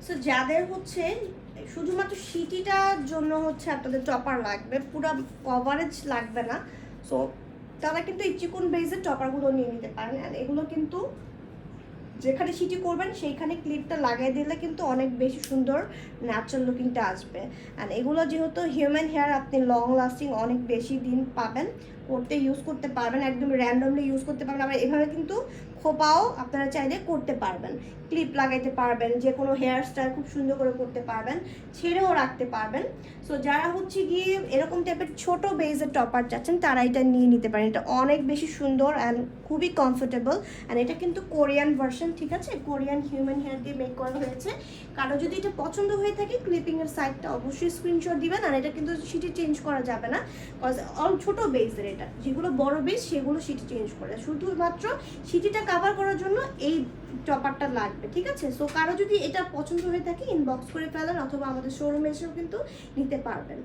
So যাদের হচ্ছে শুধুমাত্র সিটিটার জন্য হচ্ছে আপনাদের টপার লাগবে, পুরো কভারেজ লাগবে না, সো তারা কিন্তু এই চিকন বেজের টপারগুলো নিয়ে নিতে পারেন। অ্যান্ড এগুলো কিন্তু যেখানে সিটি করবেন সেইখানে ক্লিপটা লাগিয়ে দিলে কিন্তু অনেক বেশি সুন্দর ন্যাচারাল লুকিংটা আসবে। অ্যান্ড এগুলো যেহেতু হিউম্যান হেয়ার, আপনি লং লাস্টিং অনেক বেশি দিন পাবেন, করতে ইউজ করতে পারবেন, একদম র্যান্ডমলি ইউজ করতে পারবেন। আবার এভাবে কিন্তু খোপাও আপনারা চাইলে করতে পারবেন, ক্লিপ লাগাইতে পারবেন, যে কোনো হেয়ার স্টাইল খুব সুন্দর করে করতে পারবেন, ছেড়েও রাখতে পারবেন। সো যারা হচ্ছে গিয়ে এরকম টাইপের ছোট বেজের টপার চাচ্ছেন তারা এটা নিয়ে নিতে পারেন। এটা অনেক বেশি সুন্দর অ্যান্ড খুবই কমফোর্টেবল। অ্যান্ড এটা কিন্তু কোরিয়ান ভার্সন, ঠিক আছে, কোরিয়ান হিউম্যান হেয়ার দিয়ে মেক করা হয়েছে। কারো যদি এটা পছন্দ হয়ে থাকে ক্লিপিংয়ের সাইডটা অবশ্যই স্ক্রিনশট দিবেন। আর এটা কিন্তু সিটি চেঞ্জ করা যাবে না, কজ অল ছোটো বেজের, এটা যেগুলো বড় বেজ সেগুলো সিটি চেঞ্জ করে, শুধুমাত্র সিটিটা কাভার করার জন্য এই টপারটা লাগবে, ঠিক আছে। সো কারো যদি এটা পছন্দ হয়ে থাকে ইনবক্স করে ফেলেন, অথবা আমাদের শোরুমে এসেও কিন্তু নিতে পারবেন।